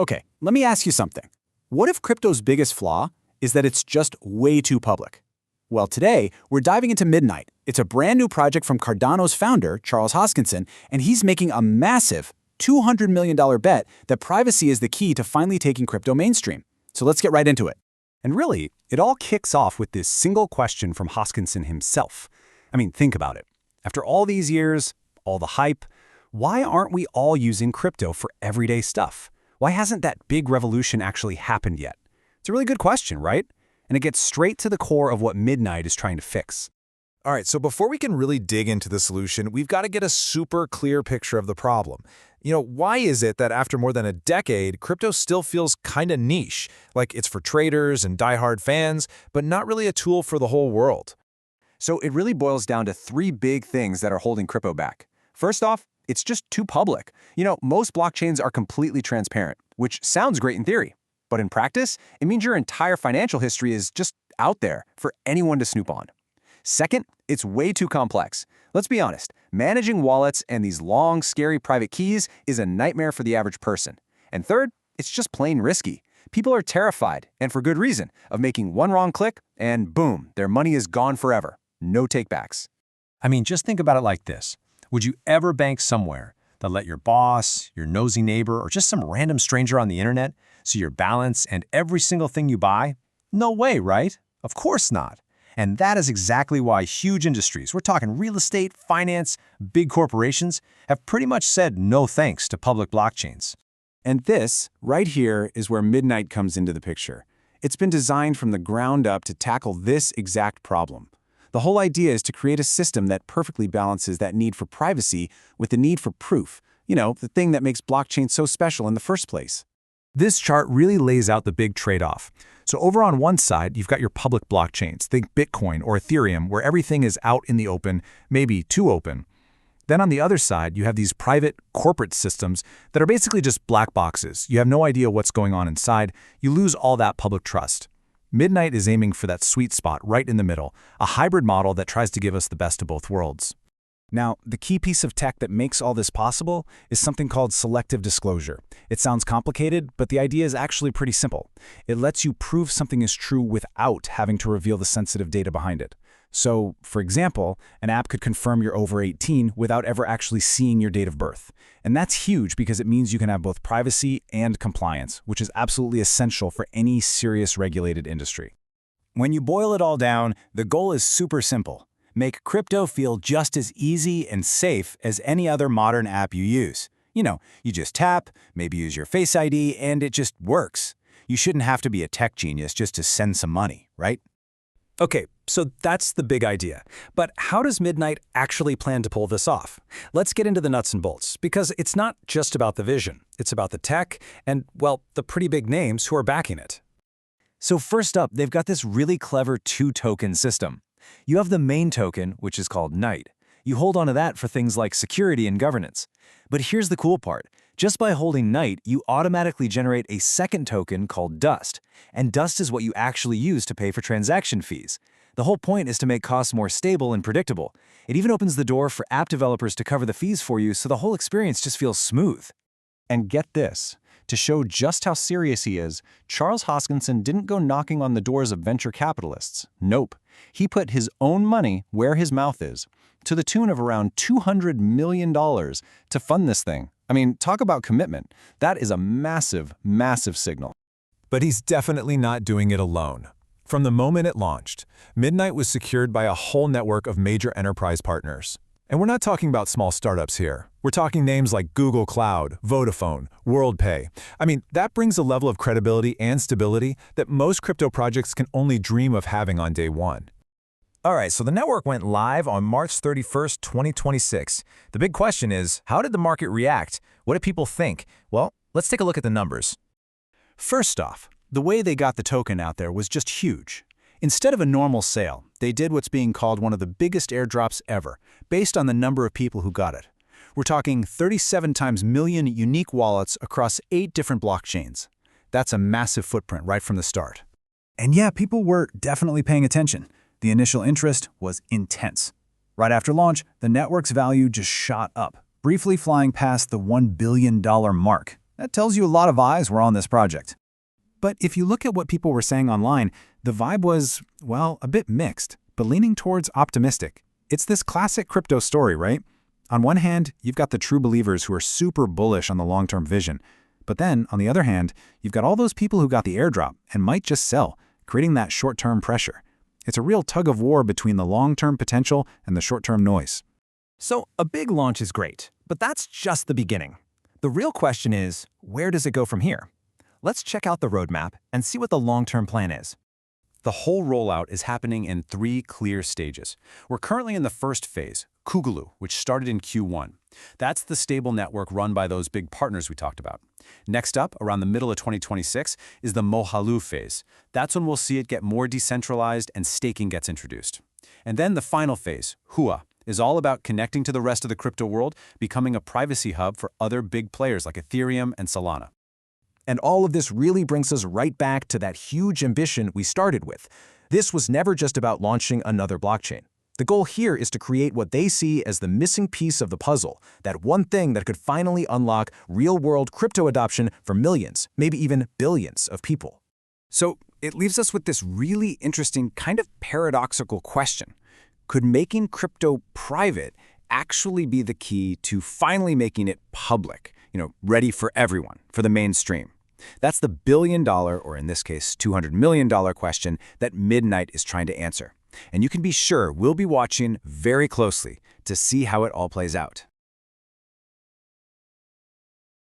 Okay, let me ask you something. What if crypto's biggest flaw is that it's just way too public? Well, today, we're diving into Midnight. It's a brand new project from Cardano's founder, Charles Hoskinson, and he's making a massive $200 million bet that privacy is the key to finally taking crypto mainstream. So let's get right into it. And really, it all kicks off with this single question from Hoskinson himself. I mean, think about it. After all these years, all the hype, why aren't we all using crypto for everyday stuff? Why hasn't that big revolution actually happened yet? It's a really good question, right? And it gets straight to the core of what Midnight is trying to fix. All right, so before we can really dig into the solution, we've got to get a super clear picture of the problem. Why is it that after more than a decade, crypto still feels kind of niche, like it's for traders and diehard fans, but not really a tool for the whole world? So it really boils down to three big things that are holding crypto back. First off, it's just too public. Most blockchains are completely transparent, which sounds great in theory. But in practice, it means your entire financial history is just out there for anyone to snoop on. Second, it's way too complex. Let's be honest, managing wallets and these long, scary private keys is a nightmare for the average person. And third, it's just plain risky. People are terrified, and for good reason, of making one wrong click and boom, their money is gone forever. No takebacks. I mean, just think about it like this. Would you ever bank somewhere that let your boss, your nosy neighbor, or just some random stranger on the internet see your balance and every single thing you buy? No way, right? Of course not. And that is exactly why huge industries, we're talking real estate, finance, big corporations, have pretty much said no thanks to public blockchains. And this, right here, is where Midnight comes into the picture. It's been designed from the ground up to tackle this exact problem. The whole idea is to create a system that perfectly balances that need for privacy with the need for proof, the thing that makes blockchain so special in the first place. This chart really lays out the big trade-off. So over on one side, you've got your public blockchains, think Bitcoin or Ethereum, where everything is out in the open, maybe too open. Then on the other side, you have these private corporate systems that are basically just black boxes. You have no idea what's going on inside. You lose all that public trust. Midnight is aiming for that sweet spot right in the middle, a hybrid model that tries to give us the best of both worlds. Now, the key piece of tech that makes all this possible is something called Selective Disclosure. It sounds complicated, but the idea is actually pretty simple. It lets you prove something is true without having to reveal the sensitive data behind it. So, for example, an app could confirm you're over 18 without ever actually seeing your date of birth. And that's huge because it means you can have both privacy and compliance, which is absolutely essential for any serious regulated industry. When you boil it all down, the goal is super simple. Make crypto feel just as easy and safe as any other modern app you use. You just tap, maybe use your Face ID, and it just works. You shouldn't have to be a tech genius just to send some money, right? Okay, so that's the big idea. But how does Midnight actually plan to pull this off? Let's get into the nuts and bolts, because it's not just about the vision. It's about the tech and, well, the pretty big names who are backing it. So first up, they've got this really clever two-token system. You have the main token, which is called Knight. You hold onto that for things like security and governance. But here's the cool part. Just by holding Knight, you automatically generate a second token called Dust. And Dust is what you actually use to pay for transaction fees. The whole point is to make costs more stable and predictable. It even opens the door for app developers to cover the fees for you, so the whole experience just feels smooth. And get this. To show just how serious he is, Charles Hoskinson didn't go knocking on the doors of venture capitalists. Nope. He put his own money where his mouth is, to the tune of around $200 million to fund this thing. I mean, talk about commitment. That is a massive, massive signal. But he's definitely not doing it alone. From the moment it launched, Midnight was secured by a whole network of major enterprise partners. And we're not talking about small startups here. We're talking names like Google Cloud, Vodafone, Worldpay. I mean, that brings a level of credibility and stability that most crypto projects can only dream of having on day one. All right, so the network went live on March 31st, 2026. The big question is, how did the market react? What did people think? Well, let's take a look at the numbers. First off, the way they got the token out there was just huge. Instead of a normal sale, they did what's being called one of the biggest airdrops ever, based on the number of people who got it. We're talking 37 times million unique wallets across 8 different blockchains. That's a massive footprint right from the start. And yeah, people were definitely paying attention. The initial interest was intense. Right after launch, the network's value just shot up, briefly flying past the $1 billion mark. That tells you a lot of eyes were on this project. But if you look at what people were saying online, the vibe was, well, a bit mixed, but leaning towards optimistic. It's this classic crypto story, right? On one hand, you've got the true believers who are super bullish on the long-term vision. But then, on the other hand, you've got all those people who got the airdrop and might just sell, creating that short-term pressure. It's a real tug of war between the long-term potential and the short-term noise. So a big launch is great, but that's just the beginning. The real question is, where does it go from here? Let's check out the roadmap and see what the long-term plan is. The whole rollout is happening in 3 clear stages. We're currently in the first phase, Kugulu, which started in Q1. That's the stable network run by those big partners we talked about. Next up, around the middle of 2026, is the Mohalu phase. That's when we'll see it get more decentralized and staking gets introduced. And then the final phase, Hua, is all about connecting to the rest of the crypto world, becoming a privacy hub for other big players like Ethereum and Solana. And all of this really brings us right back to that huge ambition we started with. This was never just about launching another blockchain. The goal here is to create what they see as the missing piece of the puzzle, that one thing that could finally unlock real-world crypto adoption for millions, maybe even billions of people. So it leaves us with this really interesting, kind of paradoxical question. Could making crypto private actually be the key to finally making it public, ready for everyone, for the mainstream? That's the billion-dollar, or in this case, $200 million question that Midnight is trying to answer. And you can be sure we'll be watching very closely to see how it all plays out.